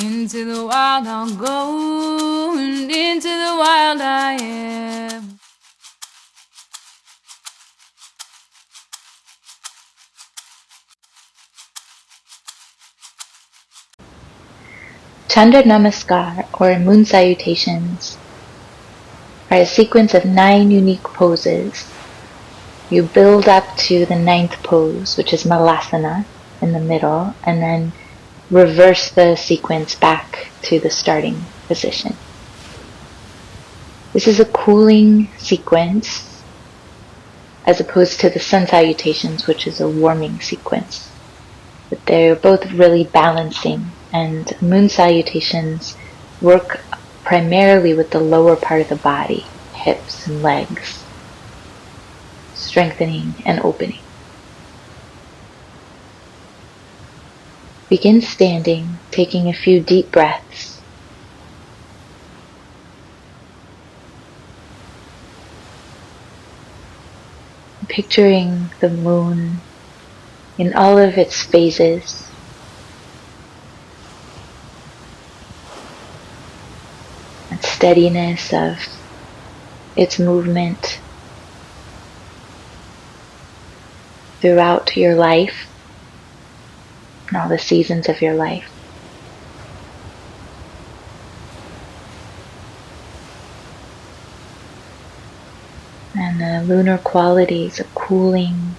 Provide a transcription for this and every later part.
Into the wild I'll go, and into the wild I am. Chandra Namaskar, or Moon Salutations, are a sequence of 9 unique poses. You build up to the 9th pose, which is Malasana, in the middle, and then reverse the sequence back to the starting position. This is a cooling sequence as opposed to the Sun Salutations, which is a warming sequence. But they're both really balancing, and Moon Salutations work primarily with the lower part of the body, hips and legs, strengthening and opening. Begin standing, taking a few deep breaths. Picturing the moon in all of its phases. And steadiness of its movement throughout your life and all the seasons of your life. And the lunar qualities of cooling,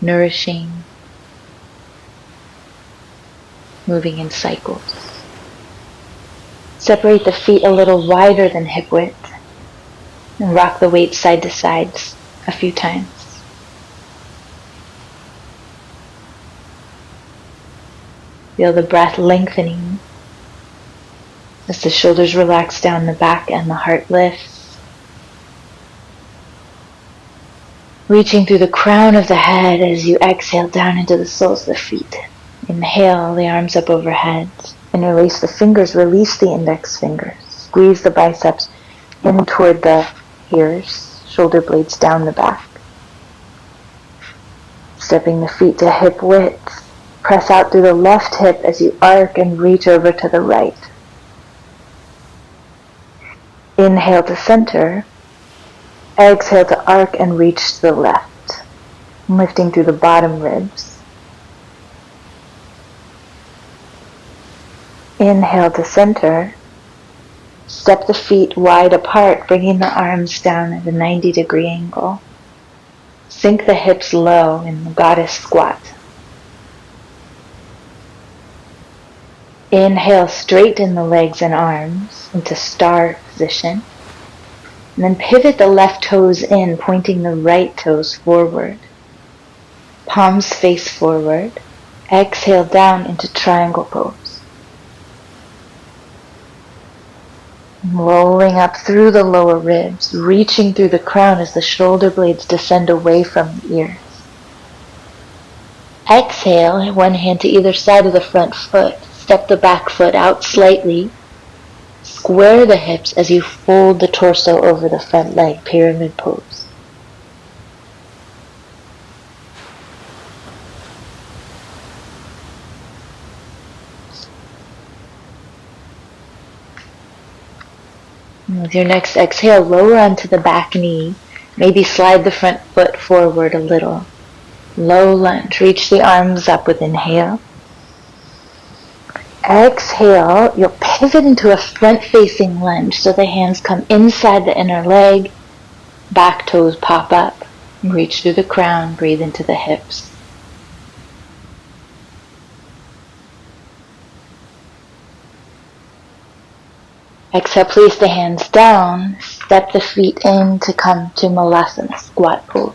nourishing, moving in cycles. Separate the feet a little wider than hip width and rock the weight side to side a few times. Feel the breath lengthening as the shoulders relax down the back and the heart lifts. Reaching through the crown of the head as you exhale down into the soles of the feet. Inhale the arms up overhead. Interlace the fingers, release the index fingers. Squeeze the biceps in toward the ears, shoulder blades down the back. Stepping the feet to hip width. Press out through the left hip as you arc and reach over to the right. Inhale to center. Exhale to arc and reach to the left, lifting through the bottom ribs. Inhale to center. Step the feet wide apart, bringing the arms down at a 90-degree angle. Sink the hips low in the goddess squat. Inhale, straighten the legs and arms into star position. And then pivot the left toes in, pointing the right toes forward. Palms face forward. Exhale down into triangle pose. Rolling up through the lower ribs, reaching through the crown as the shoulder blades descend away from the ears. Exhale, one hand to either side of the front foot. Step the back foot out slightly. Square the hips as you fold the torso over the front leg, pyramid pose. And with your next exhale, lower onto the back knee. Maybe slide the front foot forward a little. Low lunge. Reach the arms up with inhale. Exhale, you'll pivot into a front-facing lunge so the hands come inside the inner leg, back toes pop up, reach through the crown, breathe into the hips. Exhale, place the hands down, step the feet in to come to Malasana, squat pose.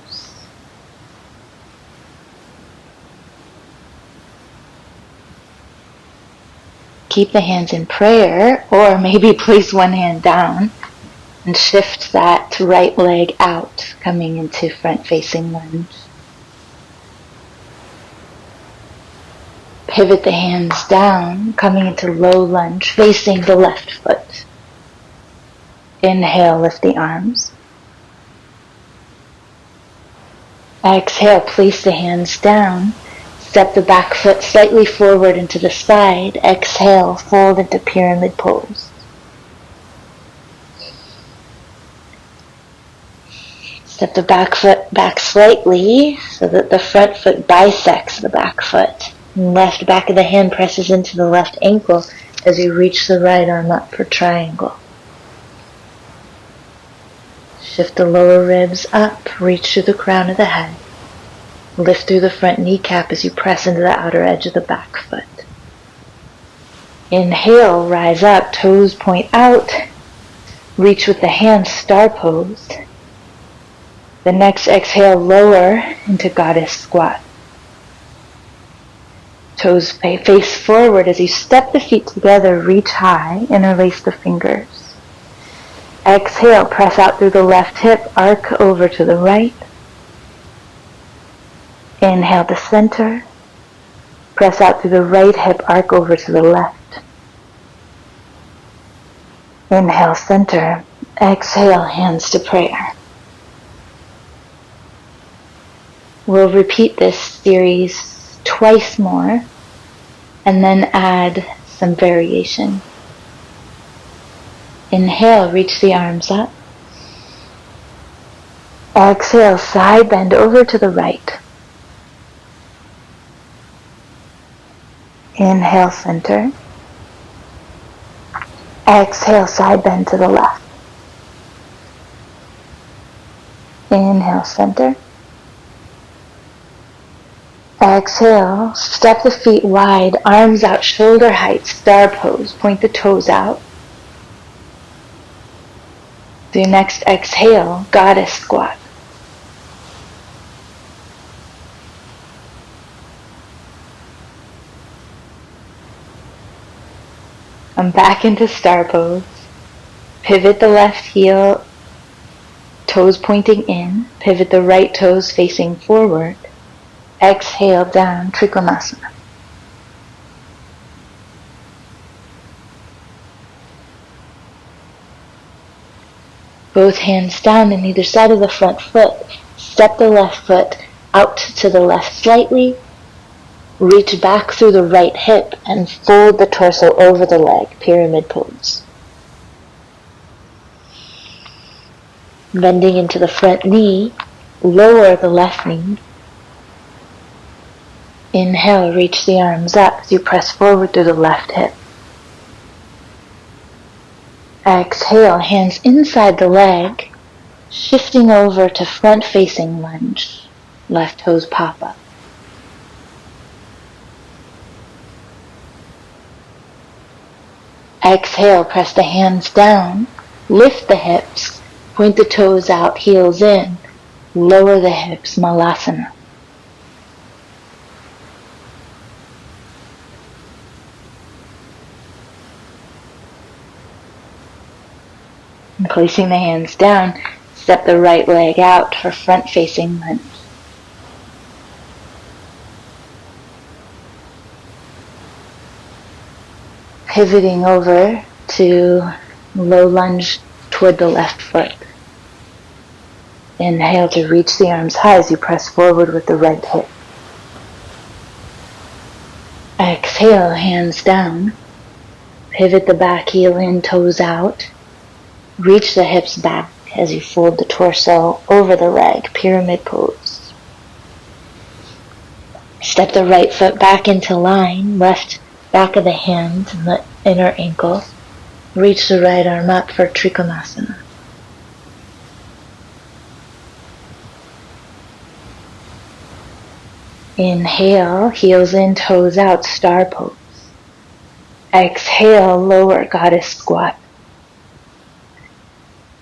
Keep the hands in prayer, or maybe place one hand down and shift that right leg out, coming into front-facing lunge. Pivot the hands down, coming into low lunge, facing the left foot. Inhale, lift the arms. Exhale, place the hands down. Step the back foot slightly forward into the side. Exhale, fold into pyramid pose. Step the back foot back slightly so that the front foot bisects the back foot. Left back of the hand presses into the left ankle as you reach the right arm up for triangle. Shift the lower ribs up, reach through the crown of the head. Lift through the front kneecap as you press into the outer edge of the back foot. Inhale, rise up, toes point out. Reach with the hands, star pose. The next exhale, lower into goddess squat. Toes face forward as you step the feet together, reach high, interlace the fingers. Exhale, press out through the left hip, arc over to the right. Inhale to center. Press out through the right hip, arc over to the left. Inhale, center. Exhale, hands to prayer. We'll repeat this series twice more and then add some variation. Inhale, reach the arms up. Exhale, side bend over to the right. Inhale, center. Exhale, side bend to the left. Inhale, center. Exhale, step the feet wide, arms out, shoulder height, star pose. Point the toes out. Do your next exhale, goddess squat. Come back into star pose. Pivot the left heel, toes pointing in. Pivot the right toes facing forward. Exhale down, Trikonasana. Both hands down on either side of the front foot. Step the left foot out to the left slightly. Reach back through the right hip and fold the torso over the leg, pyramid pose. Bending into the front knee, lower the left knee. Inhale, reach the arms up as you press forward through the left hip. Exhale, hands inside the leg, shifting over to front facing lunge. Left toes pop up. Exhale, press the hands down, lift the hips, point the toes out, heels in, lower the hips, Malasana. And placing the hands down, step the right leg out for front facing lunge. Pivoting over to low lunge toward the left foot. Inhale to reach the arms high as you press forward with the right hip. Exhale, hands down. Pivot the back heel in, toes out. Reach the hips back as you fold the torso over the leg, pyramid pose. Step the right foot back into line, left back of the hand and the inner ankle. Reach the right arm up for Trikonasana. Inhale, heels in, toes out, star pose. Exhale, lower goddess squat.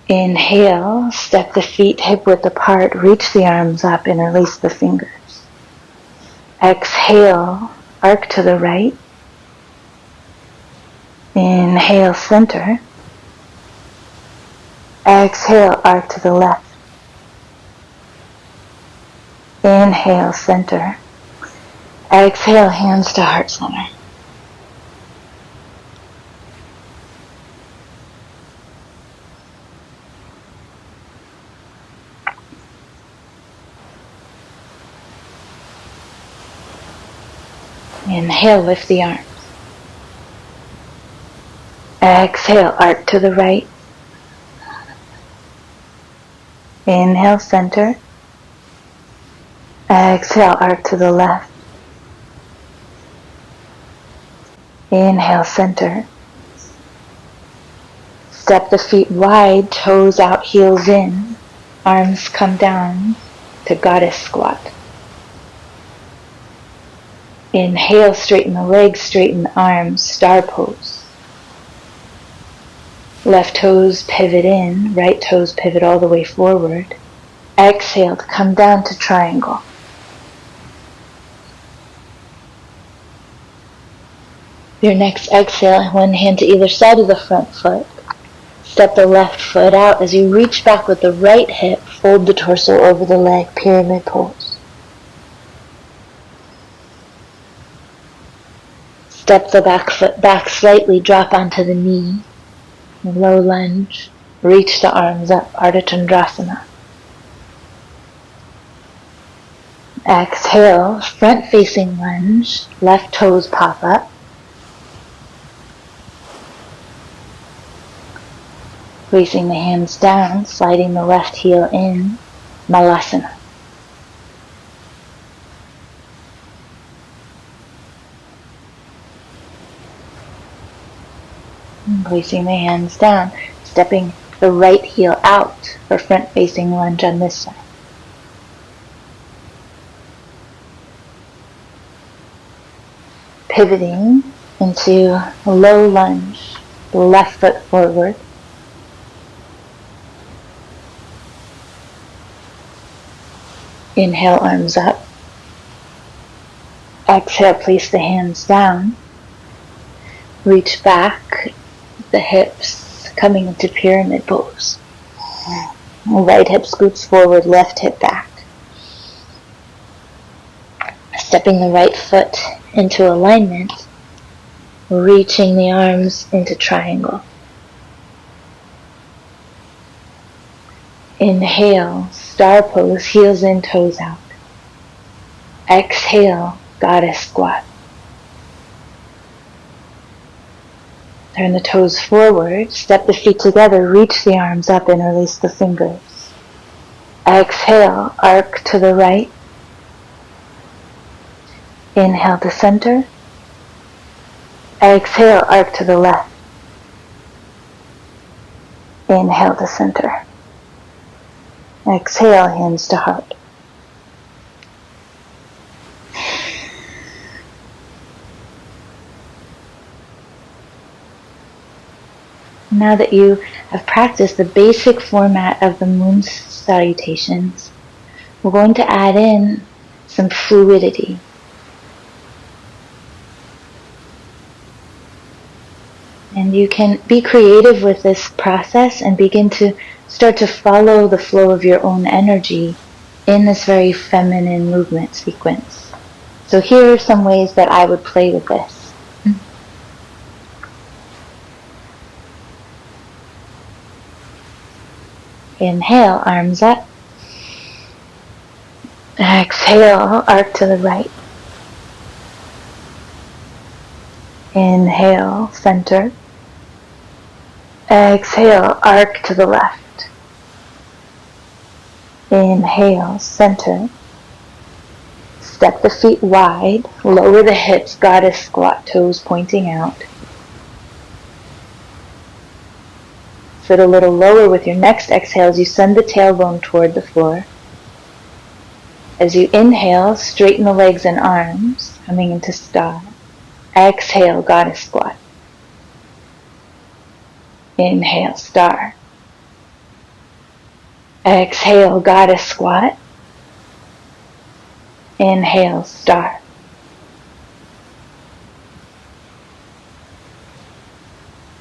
Inhale, step the feet hip width apart, reach the arms up, interlace the fingers. Exhale, arc to the right. Inhale, center. Exhale, arc to the left. Inhale, center. Exhale, hands to heart center. Inhale, lift the arms. Exhale, arc to the right. Inhale, center. Exhale, arc to the left. Inhale, center. Step the feet wide, toes out, heels in. Arms come down to goddess squat. Inhale, straighten the legs, straighten the arms, star pose. Left toes pivot in, right toes pivot all the way forward. Exhale to come down to triangle. Your next exhale, one hand to either side of the front foot. Step the left foot out as you reach back with the right hip, fold the torso over the leg, pyramid pose. Step the back foot back slightly, drop onto the knee, low lunge, reach the arms up, Ardha Chandrasana. Exhale, front facing lunge, left toes pop up. Placing the hands down, sliding the left heel in, Malasana. And placing the hands down, stepping the right heel out for front facing lunge on this side. Pivoting into a low lunge, the left foot forward. Inhale, arms up. Exhale, place the hands down. Reach back, the hips coming into pyramid pose. Right hip scoots forward, left hip back. Stepping the right foot into alignment, reaching the arms into triangle. Inhale, star pose, heels in, toes out. Exhale, goddess squat. Turn the toes forward, step the feet together, reach the arms up and release the fingers. Exhale, arc to the right. Inhale to center. Exhale, arc to the left. Inhale to center. Exhale, hands to heart. Now that you have practiced the basic format of the moon's salutations, we're going to add in some fluidity. And you can be creative with this process and begin to start to follow the flow of your own energy in this very feminine movement sequence. So here are some ways that I would play with this. Inhale, arms up. Exhale, arc to the right. Inhale, center. Exhale, arc to the left. Inhale, center. Step the feet wide, lower the hips, goddess squat, toes pointing out. Sit a little lower with your next exhale as you send the tailbone toward the floor. As you inhale, straighten the legs and arms, coming into star. Exhale, goddess squat. Inhale, star. Exhale, goddess squat. Inhale, star.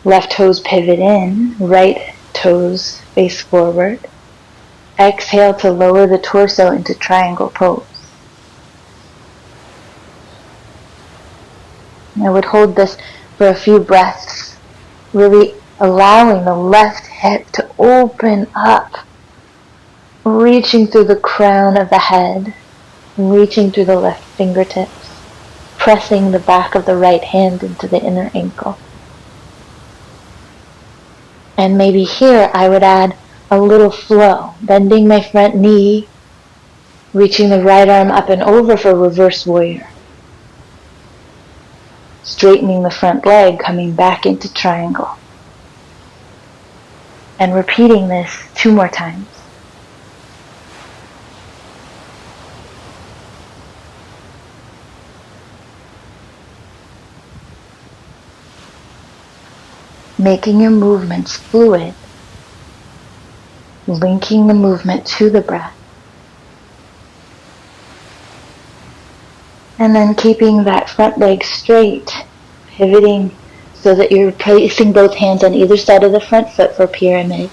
Left toes pivot in, right toes face forward. Exhale to lower the torso into triangle pose. I would hold this for a few breaths, really allowing the left hip to open up, reaching through the crown of the head, reaching through the left fingertips. pressing the back of the right hand into the inner ankle. And maybe here I would add a little flow, bending my front knee, reaching the right arm up and over for reverse warrior. Straightening the front leg, coming back into triangle. And repeating this 2 more times. Making your movements fluid, linking the movement to the breath. And then keeping that front leg straight, pivoting so that you're placing both hands on either side of the front foot for pyramid,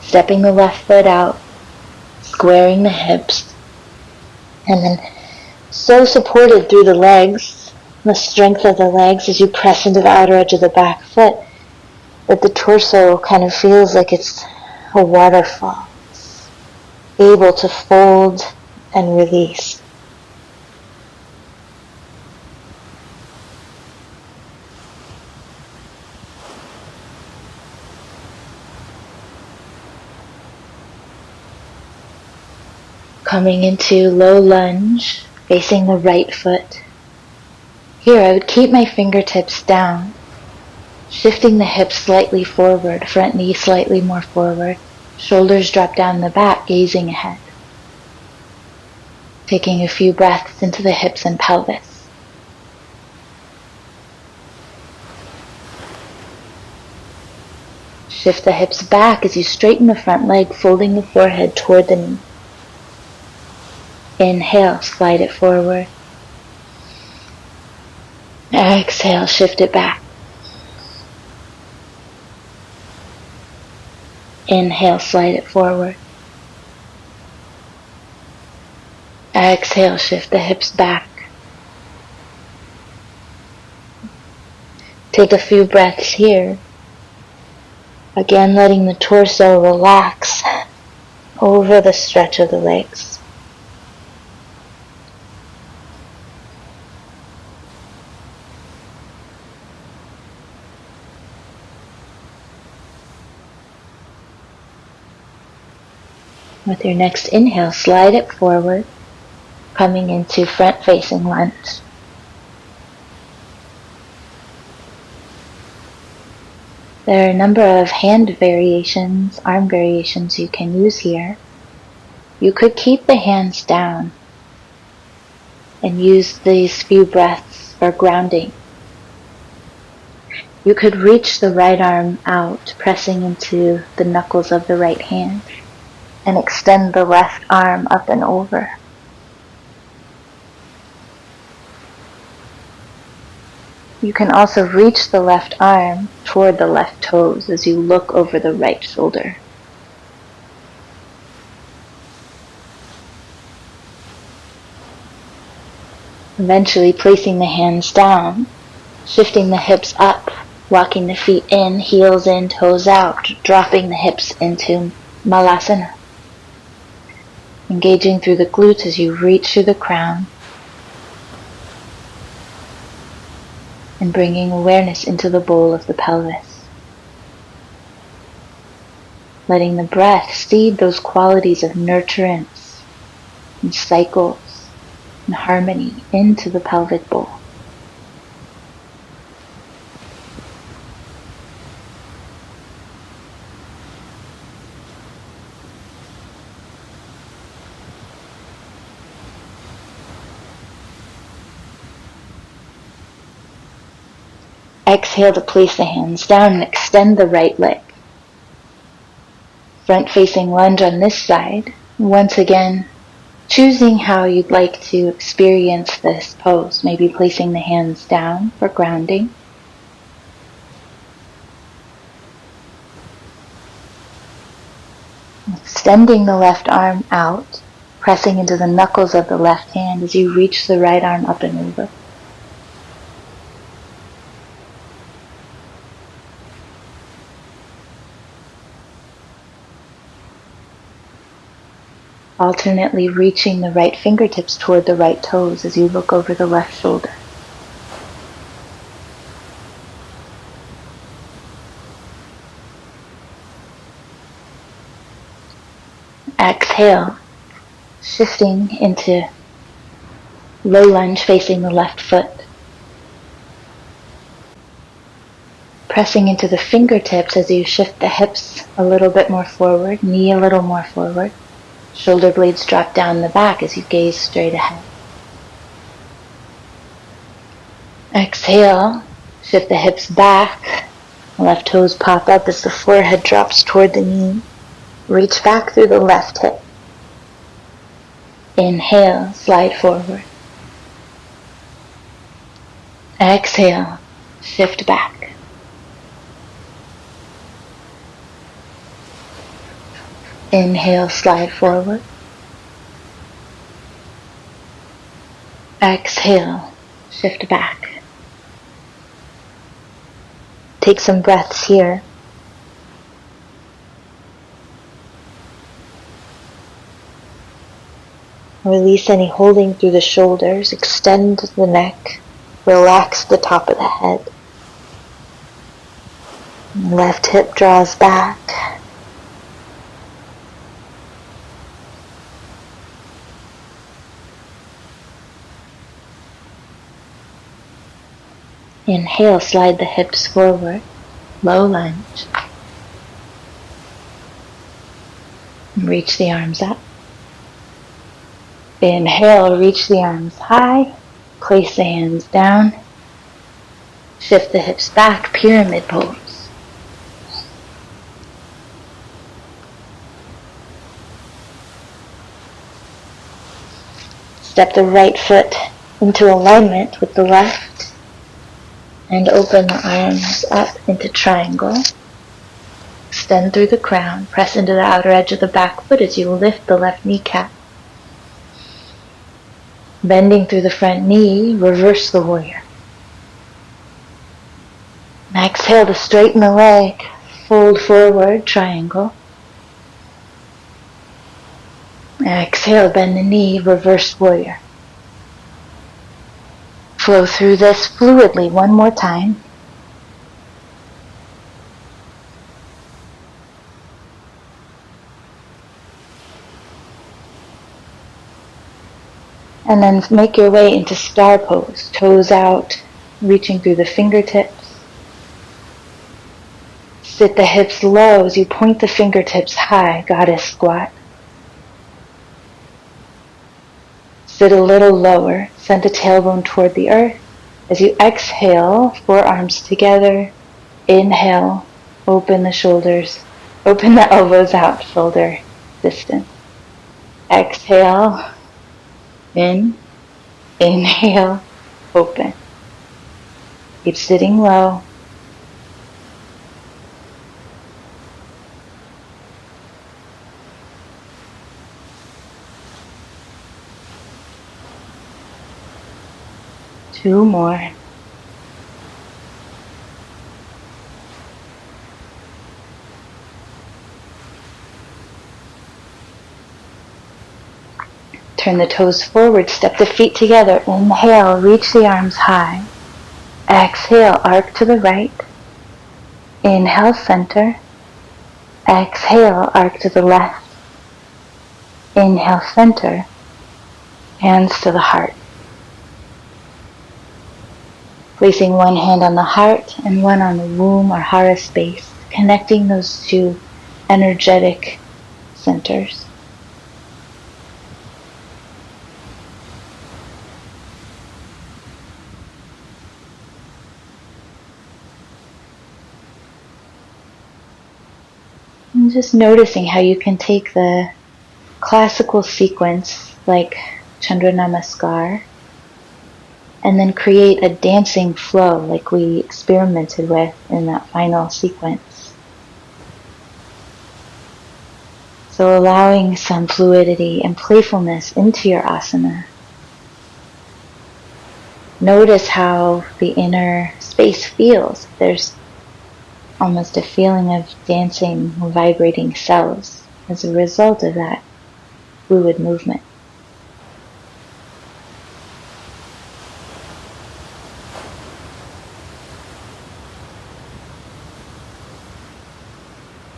stepping the left foot out, squaring the hips, and then so supported through the legs, the strength of the legs as you press into the outer edge of the back foot, that the torso kind of feels like it's a waterfall, able to fold and release. Coming into low lunge, facing the right foot. Here I would keep my fingertips down, shifting the hips slightly forward, front knee slightly more forward, shoulders drop down the back, gazing ahead. Taking a few breaths into the hips and pelvis. Shift the hips back as you straighten the front leg, folding the forehead toward the knee. Inhale, slide it forward. Exhale, shift it back. Inhale, slide it forward. Exhale, shift the hips back. Take a few breaths here. Again, letting the torso relax over the stretch of the legs. With your next inhale, slide it forward, coming into front-facing lunge. There are a number of hand variations, arm variations you can use here. You could keep the hands down and use these few breaths for grounding. You could reach the right arm out, pressing into the knuckles of the right hand, and extend the left arm up and over. You can also reach the left arm toward the left toes as you look over the right shoulder. Eventually placing the hands down, shifting the hips up, walking the feet in, heels in, toes out, dropping the hips into Malasana. Engaging through the glutes as you reach through the crown, and bringing awareness into the bowl of the pelvis. Letting the breath seed those qualities of nurturance and cycles and harmony into the pelvic bowl. Exhale to place the hands down and extend the right leg. Front-facing lunge on this side. Once again, choosing how you'd like to experience this pose. Maybe placing the hands down for grounding. Extending the left arm out, pressing into the knuckles of the left hand as you reach the right arm up and over. Alternately reaching the right fingertips toward the right toes as you look over the left shoulder. exhale, shifting into low lunge facing the left foot. Pressing into the fingertips as you shift the hips a little bit more forward, knee a little more forward. Shoulder blades drop down the back as you gaze straight ahead. Exhale, shift the hips back. Left toes pop up as the forehead drops toward the knee. Reach back through the left hip. Inhale, slide forward. Exhale, shift back. Inhale, slide forward. Exhale, shift back. Take some breaths here. Release any holding through the shoulders, extend the neck, relax the top of the head. Left hip draws back. Inhale, slide the hips forward, low lunge. Reach the arms up. Inhale, reach the arms high, place the hands down, shift the hips back, pyramid pose. Step the right foot into alignment with the left and open the arms up into triangle. Extend through the crown, press into the outer edge of the back foot as you lift the left kneecap. Bending through the front knee, reverse the warrior. Exhale to straighten the leg, fold forward, triangle. Exhale, bend the knee, reverse warrior. Flow through this fluidly one more time. And then make your way into star pose, toes out, reaching through the fingertips. Sit the hips low as you point the fingertips high, goddess squat. Sit a little lower, send the tailbone toward the earth. As you exhale, forearms together. Inhale, open the shoulders, open the elbows out, shoulder distance. Exhale, in, inhale, open. Keep sitting low. Two more. Turn the toes forward, step the feet together. Inhale, reach the arms high. Exhale, arc to the right. Inhale, center. Exhale, arc to the left. Inhale, center. Hands to the heart. Placing one hand on the heart and one on the womb or hara space, connecting those two energetic centers. And just noticing how you can take the classical sequence like Chandra Namaskar and then create a dancing flow like we experimented with in that final sequence. So allowing some fluidity and playfulness into your asana. Notice how the inner space feels. There's almost a feeling of dancing, vibrating cells as a result of that fluid movement.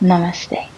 Namaste.